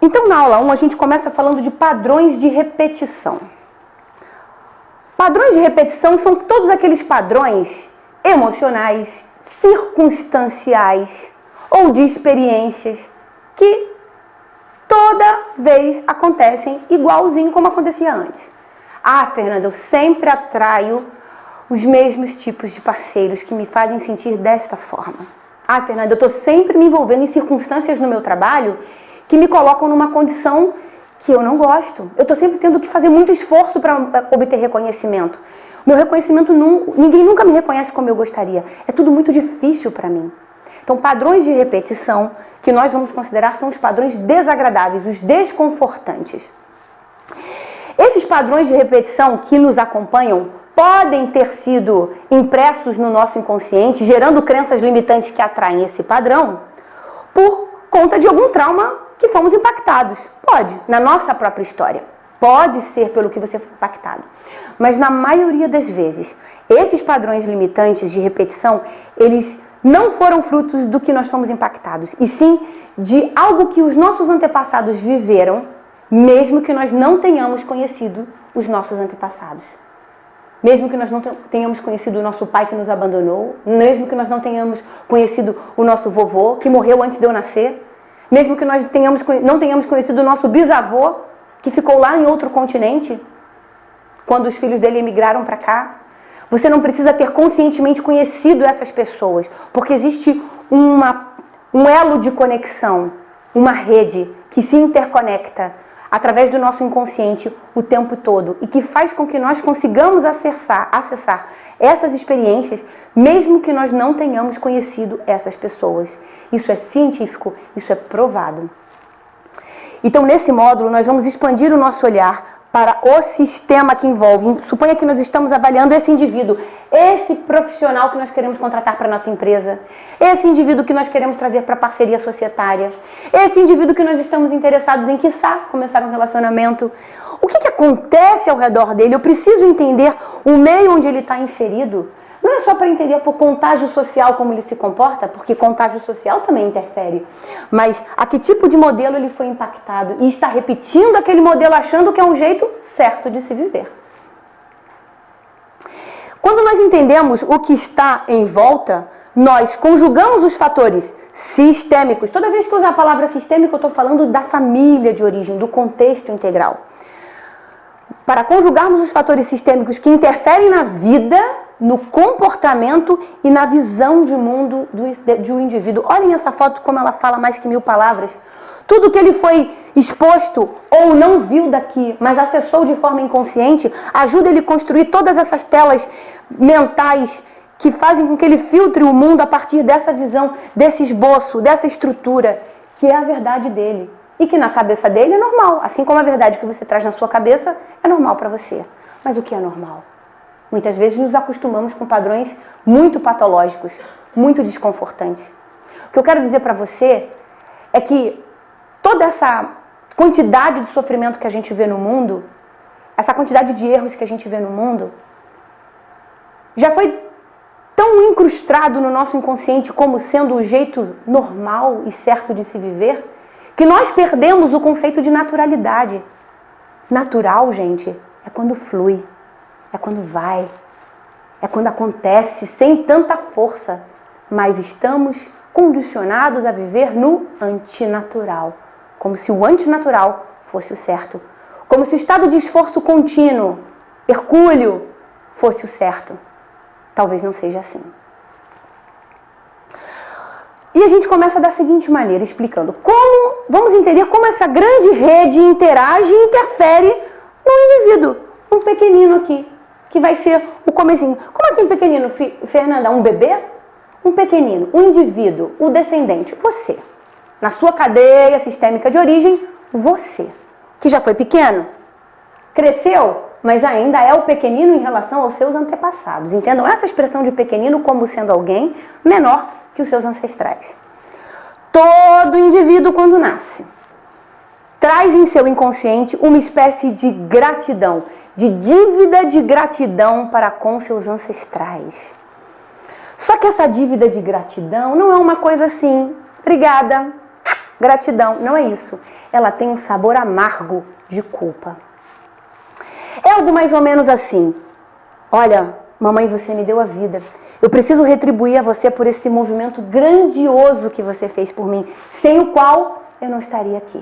Então, na aula 1, a gente começa falando de padrões de repetição. Padrões de repetição são todos aqueles padrões emocionais, circunstanciais ou de experiências que toda vez acontecem igualzinho como acontecia antes. Ah, Fernanda, eu sempre atraio os mesmos tipos de parceiros que me fazem sentir desta forma. Ah, Fernanda, eu estou sempre me envolvendo em circunstâncias no meu trabalho que me colocam numa condição que eu não gosto. Eu estou sempre tendo que fazer muito esforço para obter reconhecimento. Meu reconhecimento, ninguém nunca me reconhece como eu gostaria. É tudo muito difícil para mim. Então, padrões de repetição que nós vamos considerar são os padrões desagradáveis, os desconfortantes. Esses padrões de repetição que nos acompanham podem ter sido impressos no nosso inconsciente, gerando crenças limitantes que atraem esse padrão, por conta de algum trauma que fomos impactados. Pode, na nossa própria história. Pode ser pelo que você foi impactado. Mas na maioria das vezes, esses padrões limitantes de repetição, eles não foram frutos do que nós fomos impactados, e sim de algo que os nossos antepassados viveram, mesmo que nós não tenhamos conhecido os nossos antepassados. Mesmo que nós não tenhamos conhecido o nosso pai que nos abandonou, mesmo que nós não tenhamos conhecido o nosso vovô que morreu antes de eu nascer, mesmo que nós não tenhamos conhecido o nosso bisavô que ficou lá em outro continente, quando os filhos dele emigraram para cá. Você não precisa ter conscientemente conhecido essas pessoas, porque existe um elo de conexão, uma rede que se interconecta através do nosso inconsciente o tempo todo e que faz com que nós consigamos acessar essas experiências, mesmo que nós não tenhamos conhecido essas pessoas. Isso é científico, isso é provado. Então, nesse módulo, nós vamos expandir o nosso olhar para o sistema que envolve. Suponha que nós estamos avaliando esse indivíduo, esse profissional que nós queremos contratar para a nossa empresa, esse indivíduo que nós queremos trazer para a parceria societária, esse indivíduo que nós estamos interessados em, quiçá, começar um relacionamento. O que acontece ao redor dele? Eu preciso entender o meio onde ele está inserido. Não é só para entender por contágio social como ele se comporta, porque contágio social também interfere, mas a que tipo de modelo ele foi impactado e está repetindo aquele modelo achando que é um jeito certo de se viver. Quando nós entendemos o que está em volta, nós conjugamos os fatores sistêmicos. Toda vez que eu usar a palavra sistêmico, eu estou falando da família de origem, do contexto integral. Para conjugarmos os fatores sistêmicos que interferem na vida, no comportamento e na visão de mundo de um indivíduo. Olhem essa foto como ela fala mais que 1000 palavras. Tudo que ele foi exposto ou não viu daqui, mas acessou de forma inconsciente, ajuda ele a construir todas essas telas mentais que fazem com que ele filtre o mundo a partir dessa visão, desse esboço, dessa estrutura, que é a verdade dele. E que na cabeça dele é normal, assim como a verdade que você traz na sua cabeça é normal para você. Mas o que é normal? Muitas vezes nos acostumamos com padrões muito patológicos, muito desconfortantes. O que eu quero dizer para você é que toda essa quantidade de sofrimento que a gente vê no mundo, essa quantidade de erros que a gente vê no mundo, já foi tão incrustado no nosso inconsciente como sendo o jeito normal e certo de se viver, que nós perdemos o conceito de naturalidade. Natural, gente, é quando flui. É quando vai, é quando acontece sem tanta força, mas estamos condicionados a viver no antinatural, como se o antinatural fosse o certo, como se o estado de esforço contínuo, hercúleo, fosse o certo. Talvez não seja assim. E a gente começa da seguinte maneira, explicando vamos entender como essa grande rede interage e interfere no indivíduo, um pequenino aqui, que vai ser o comecinho. Como assim pequenino, Fernanda? Um bebê? Um pequenino, um indivíduo, o descendente, você. Na sua cadeia sistêmica de origem, você. Que já foi pequeno, cresceu, mas ainda é o pequenino em relação aos seus antepassados. Entendam essa expressão de pequenino como sendo alguém menor que os seus ancestrais. Todo indivíduo, quando nasce, traz em seu inconsciente uma espécie de gratidão, de dívida de gratidão para com seus ancestrais. Só que essa dívida de gratidão não é uma coisa assim, obrigada, gratidão. Não é isso. Ela tem um sabor amargo de culpa. É algo mais ou menos assim. Olha, mamãe, você me deu a vida. Eu preciso retribuir a você por esse movimento grandioso que você fez por mim, sem o qual eu não estaria aqui.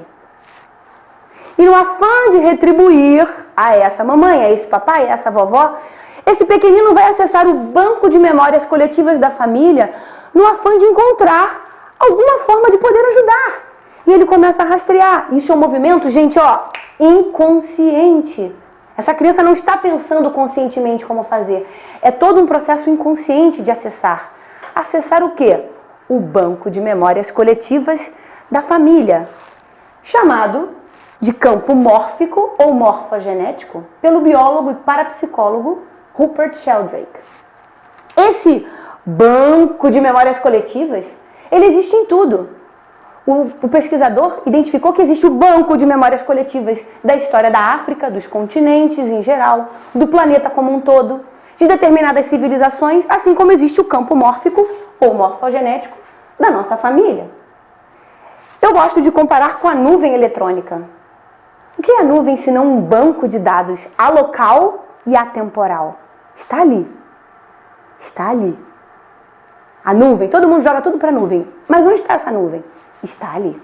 E no afã de retribuir a essa mamãe, a esse papai, a essa vovó, esse pequenino vai acessar o banco de memórias coletivas da família no afã de encontrar alguma forma de poder ajudar. E ele começa a rastrear. Isso é um movimento, gente, inconsciente. Essa criança não está pensando conscientemente como fazer. É todo um processo inconsciente de acessar. Acessar o quê? O banco de memórias coletivas da família, chamado de campo mórfico ou morfogenético pelo biólogo e parapsicólogo Rupert Sheldrake. Esse banco de memórias coletivas, ele existe em tudo. O pesquisador identificou que existe o banco de memórias coletivas da história da África, dos continentes em geral, do planeta como um todo, de determinadas civilizações, assim como existe o campo mórfico ou morfogenético da nossa família. Eu gosto de comparar com a nuvem eletrônica. O que é a nuvem senão um banco de dados alocal e atemporal? Está ali. Está ali. A nuvem, todo mundo joga tudo para a nuvem. Mas onde está essa nuvem? Está ali.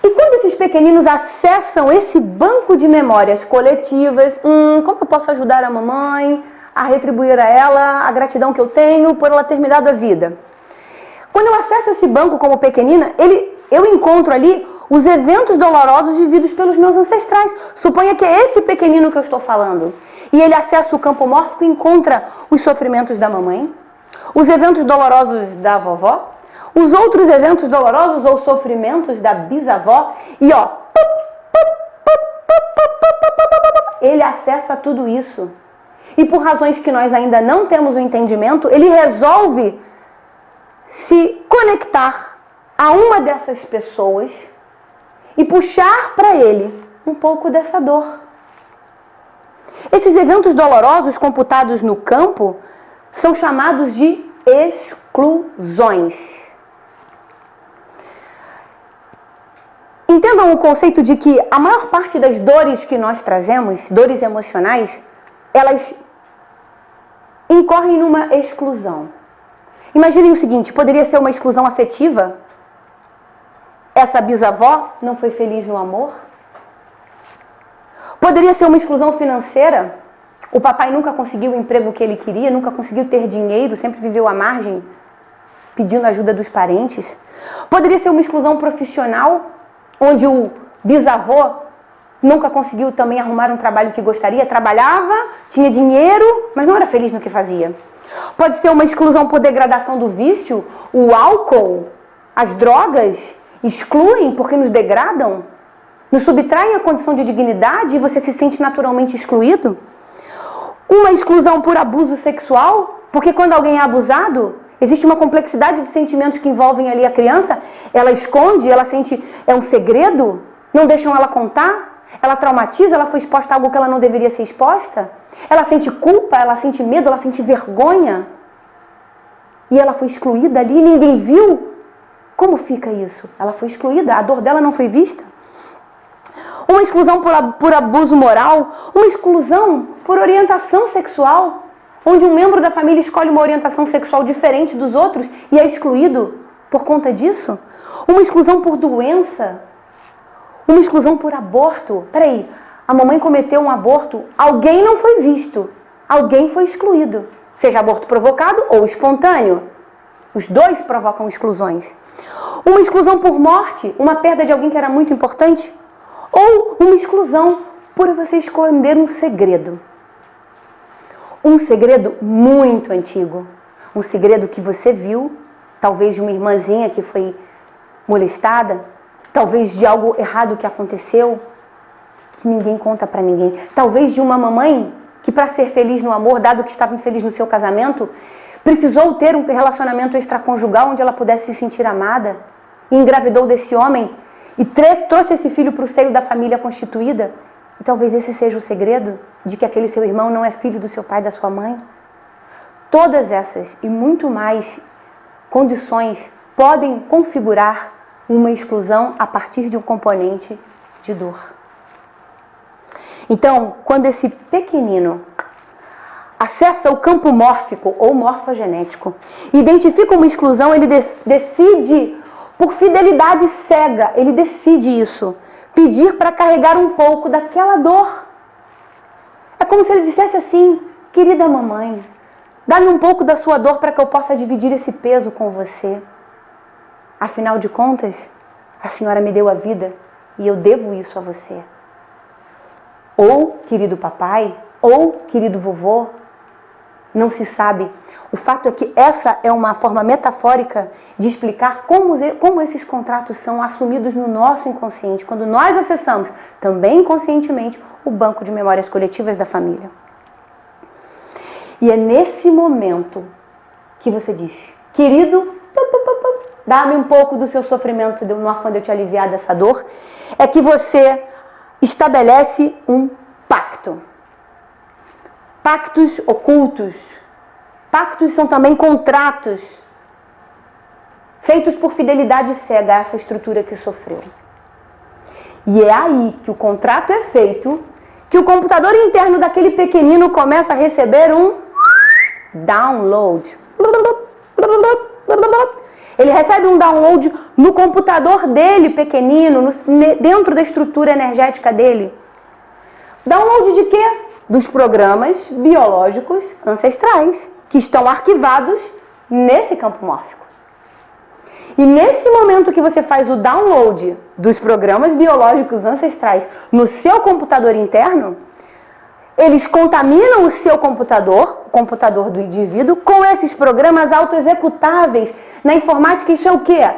E quando esses pequeninos acessam esse banco de memórias coletivas, como eu posso ajudar a mamãe a retribuir a ela a gratidão que eu tenho por ela ter me dado a vida? Quando eu acesso esse banco como pequenina, eu encontro ali os eventos dolorosos vividos pelos meus ancestrais. Suponha que é esse pequenino que eu estou falando. E ele acessa o campo mórfico e encontra os sofrimentos da mamãe, os eventos dolorosos da vovó, os outros eventos dolorosos ou sofrimentos da bisavó e ele acessa tudo isso. E por razões que nós ainda não temos o entendimento, ele resolve se conectar a uma dessas pessoas e puxar para ele um pouco dessa dor. Esses eventos dolorosos computados no campo são chamados de exclusões. Entendam o conceito de que a maior parte das dores que nós trazemos, dores emocionais, elas incorrem numa exclusão. Imaginem o seguinte, poderia ser uma exclusão afetiva? Essa bisavó não foi feliz no amor? Poderia ser uma exclusão financeira? O papai nunca conseguiu o emprego que ele queria, nunca conseguiu ter dinheiro, sempre viveu à margem, pedindo ajuda dos parentes. Poderia ser uma exclusão profissional, onde o bisavô nunca conseguiu também arrumar um trabalho que gostaria, trabalhava, tinha dinheiro, mas não era feliz no que fazia. Pode ser uma exclusão por degradação do vício, o álcool, as drogas excluem porque nos degradam, nos subtraem a condição de dignidade e você se sente naturalmente excluído. Uma exclusão por abuso sexual, porque quando alguém é abusado, existe uma complexidade de sentimentos que envolvem ali a criança, ela esconde, ela sente, é um segredo, não deixam ela contar, ela traumatiza, ela foi exposta a algo que ela não deveria ser exposta, ela sente culpa, ela sente medo, ela sente vergonha, e ela foi excluída ali, ninguém viu. Como fica isso? Ela foi excluída, a dor dela não foi vista. Uma exclusão por abuso moral, uma exclusão por orientação sexual, onde um membro da família escolhe uma orientação sexual diferente dos outros e é excluído por conta disso. Uma exclusão por doença, uma exclusão por aborto. Peraí, a mamãe cometeu um aborto, alguém não foi visto, alguém foi excluído. Seja aborto provocado ou espontâneo. Os dois provocam exclusões. Uma exclusão por morte, uma perda de alguém que era muito importante. Ou uma exclusão por você esconder um segredo. Um segredo muito antigo. Um segredo que você viu, talvez de uma irmãzinha que foi molestada, talvez de algo errado que aconteceu, que ninguém conta pra ninguém. Talvez de uma mamãe que, para ser feliz no amor, dado que estava infeliz no seu casamento, precisou ter um relacionamento extraconjugal onde ela pudesse se sentir amada, e engravidou desse homem e trouxe esse filho para o seio da família constituída. E talvez esse seja o segredo de que aquele seu irmão não é filho do seu pai e da sua mãe. Todas essas e muito mais condições podem configurar uma exclusão a partir de um componente de dor. Então, quando esse pequenino acessa o campo mórfico ou morfogenético, identifica uma exclusão, ele decide, por fidelidade cega, ele decide isso, pedir para carregar um pouco daquela dor. É como se ele dissesse assim: querida mamãe, dá-me um pouco da sua dor para que eu possa dividir esse peso com você. Afinal de contas, a senhora me deu a vida e eu devo isso a você. Ou, querido papai, ou, querido vovô, não se sabe. O fato é que essa é uma forma metafórica de explicar como esses contratos são assumidos no nosso inconsciente, quando nós acessamos, também inconscientemente, o banco de memórias coletivas da família. E é nesse momento que você diz: querido, dá-me um pouco do seu sofrimento, no afã de eu te aliviar dessa dor, é que você estabelece um pacto. Pactos ocultos. Pactos são também contratos feitos por fidelidade cega a essa estrutura que sofreu. E é aí que o contrato é feito, que o computador interno daquele pequenino começa a receber um download. Ele recebe um download no computador dele, pequenino, dentro da estrutura energética dele. Download de quê? Dos programas biológicos ancestrais, que estão arquivados nesse campo mórfico. E nesse momento que você faz o download dos programas biológicos ancestrais no seu computador interno, eles contaminam o seu computador, o computador do indivíduo, com esses programas autoexecutáveis. Na informática, isso é o quê?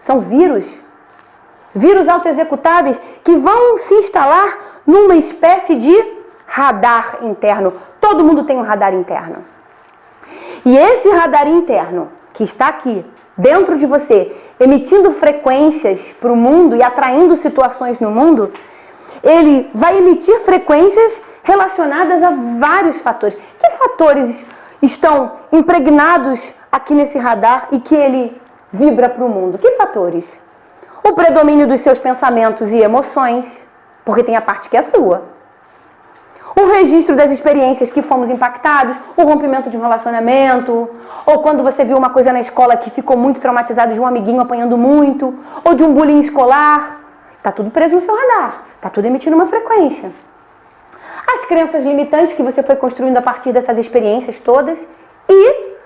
São vírus. Vírus autoexecutáveis que vão se instalar numa espécie de radar interno. Todo mundo tem um radar interno. E esse radar interno, que está aqui, dentro de você, emitindo frequências para o mundo e atraindo situações no mundo, ele vai emitir frequências relacionadas a vários fatores. Que fatores estão impregnados aqui nesse radar e que ele vibra para o mundo? Que fatores? O predomínio dos seus pensamentos e emoções, porque tem a parte que é sua. O registro das experiências que fomos impactados, o rompimento de um relacionamento, ou quando você viu uma coisa na escola que ficou muito traumatizado, de um amiguinho apanhando muito, ou de um bullying escolar. Está tudo preso no seu radar, está tudo emitindo uma frequência. As crenças limitantes que você foi construindo a partir dessas experiências todas e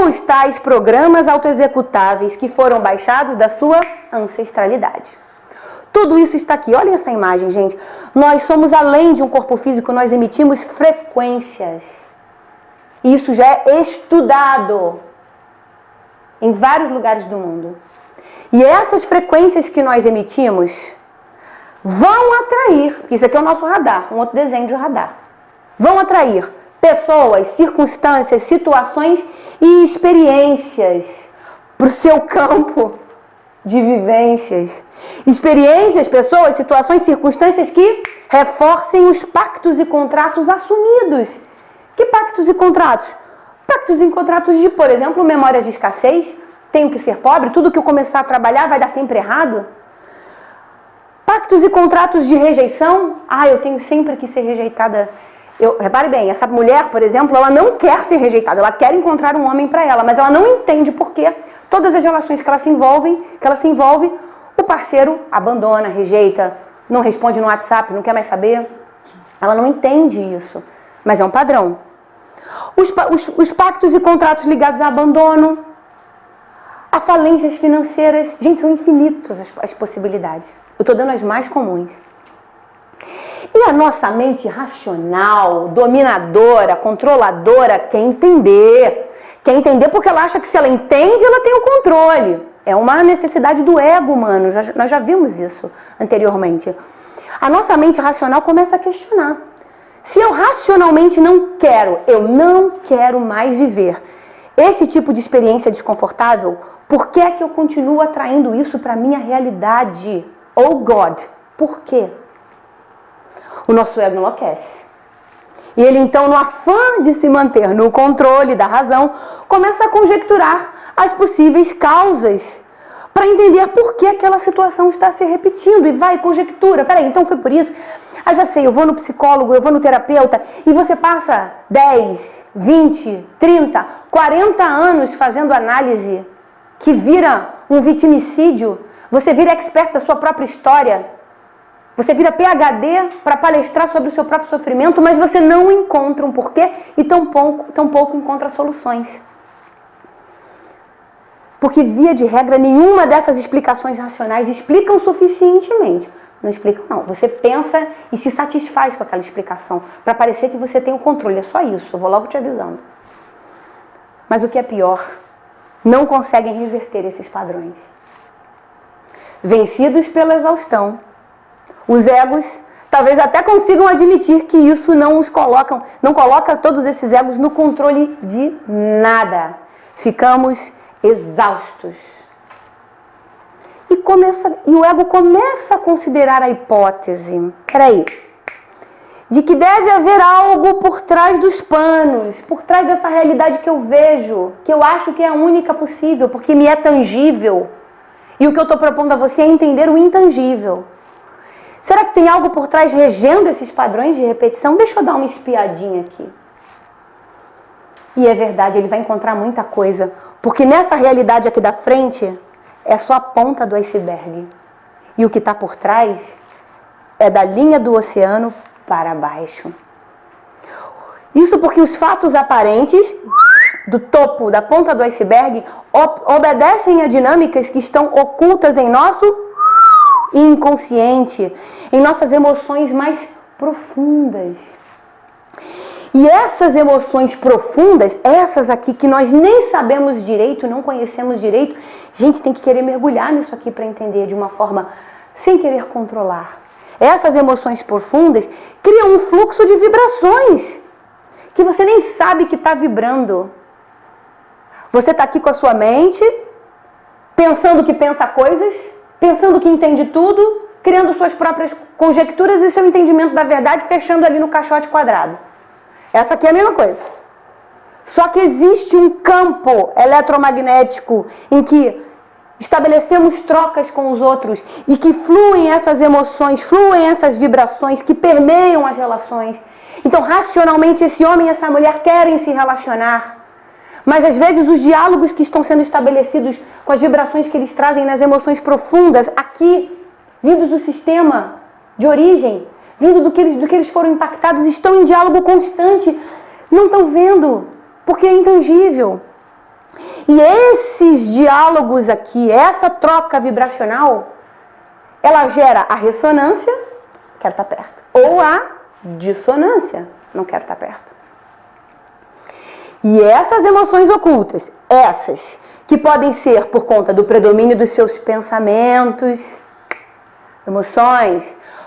os tais programas autoexecutáveis que foram baixados da sua ancestralidade. Tudo isso está aqui. Olha essa imagem, gente. Nós somos além de um corpo físico, nós emitimos frequências. Isso já é estudado em vários lugares do mundo. E essas frequências que nós emitimos vão atrair, isso aqui é o nosso radar, um outro desenho de radar. Vão atrair pessoas, circunstâncias, situações e experiências para o seu campo de vivências. Experiências, pessoas, situações, circunstâncias que reforcem os pactos e contratos assumidos. Que pactos e contratos? Pactos e contratos de, por exemplo, memórias de escassez, tenho que ser pobre, tudo que eu começar a trabalhar vai dar sempre errado. Pactos e contratos de rejeição, eu tenho sempre que ser rejeitada. Repare bem, essa mulher, por exemplo, ela não quer ser rejeitada, ela quer encontrar um homem para ela, mas ela não entende por que todas as relações que ela se envolve, o parceiro abandona, rejeita, não responde no WhatsApp, não quer mais saber. Ela não entende isso, mas é um padrão. Os pactos e contratos ligados a abandono, a falências financeiras, gente, são infinitas as possibilidades. Eu estou dando as mais comuns. E a nossa mente racional, dominadora, controladora, quer entender. Quer entender porque ela acha que se ela entende, ela tem o controle. É uma necessidade do ego humano, nós já vimos isso anteriormente. A nossa mente racional começa a questionar. Se eu racionalmente eu não quero mais viver esse tipo de experiência desconfortável, por que é que eu continuo atraindo isso para a minha realidade? Oh God, por quê? O nosso ego enlouquece. E ele então, no afã de se manter no controle da razão, começa a conjecturar as possíveis causas para entender por que aquela situação está se repetindo e vai, conjectura. Peraí, então foi por isso? Ah, já sei, eu vou no psicólogo, eu vou no terapeuta e você passa 10, 20, 30, 40 anos fazendo análise que vira um vitimicídio. Você vira expert da sua própria história. Você vira PhD para palestrar sobre o seu próprio sofrimento, mas você não encontra um porquê e tampouco encontra soluções. Porque, via de regra, nenhuma dessas explicações racionais explicam suficientemente. Não explicam, não. Você pensa e se satisfaz com aquela explicação, para parecer que você tem o controle. É só isso, eu vou logo te avisando. Mas o que é pior, não conseguem reverter esses padrões. Vencidos pela exaustão, os egos talvez até consigam admitir que isso não coloca todos esses egos no controle de nada. Ficamos exaustos. E o ego começa a considerar a hipótese, de que deve haver algo por trás dos panos, por trás dessa realidade que eu vejo, que eu acho que é a única possível, porque me é tangível. E o que eu estou propondo a você é entender o intangível. Será que tem algo por trás regendo esses padrões de repetição? Deixa eu dar uma espiadinha aqui. E é verdade, ele vai encontrar muita coisa, porque nessa realidade aqui da frente é só a ponta do iceberg. E o que está por trás é da linha do oceano para baixo. Isso porque os fatos aparentes do topo, da ponta do iceberg, obedecem a dinâmicas que estão ocultas em nosso inconsciente, em nossas emoções mais profundas. E essas emoções profundas, essas aqui que nós nem sabemos direito, não conhecemos direito, a gente tem que querer mergulhar nisso aqui para entender de uma forma sem querer controlar. Essas emoções profundas criam um fluxo de vibrações que você nem sabe que está vibrando. Você está aqui com a sua mente, pensando que pensa coisas, pensando que entende tudo, criando suas próprias conjecturas e seu entendimento da verdade, fechando ali no caixote quadrado. Essa aqui é a mesma coisa. Só que existe um campo eletromagnético em que estabelecemos trocas com os outros e que fluem essas emoções, fluem essas vibrações que permeiam as relações. Então, racionalmente, esse homem e essa mulher querem se relacionar. Mas, às vezes, os diálogos que estão sendo estabelecidos com as vibrações que eles trazem nas emoções profundas, aqui, vindos do sistema de origem, vindo do que eles foram impactados, estão em diálogo constante. Não estão vendo, porque é intangível. E esses diálogos aqui, essa troca vibracional, ela gera a ressonância, quero estar perto, ou a dissonância, não quero estar perto. E essas emoções ocultas, essas que podem ser por conta do predomínio dos seus pensamentos, emoções,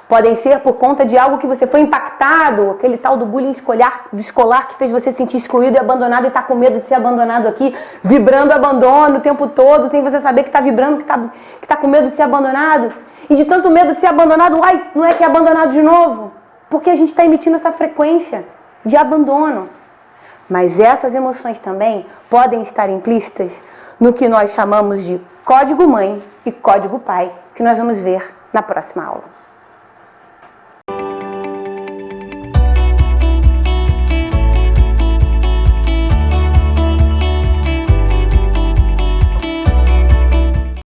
podem ser por conta de algo que você foi impactado, aquele tal do bullying escolar que fez você se sentir excluído e abandonado e está com medo de ser abandonado aqui, vibrando abandono o tempo todo, sem você saber que está vibrando, que tá com medo de ser abandonado. E de tanto medo de ser abandonado, não é que é abandonado de novo? Porque a gente está emitindo essa frequência de abandono. Mas essas emoções também podem estar implícitas no que nós chamamos de código mãe e código pai, que nós vamos ver na próxima aula.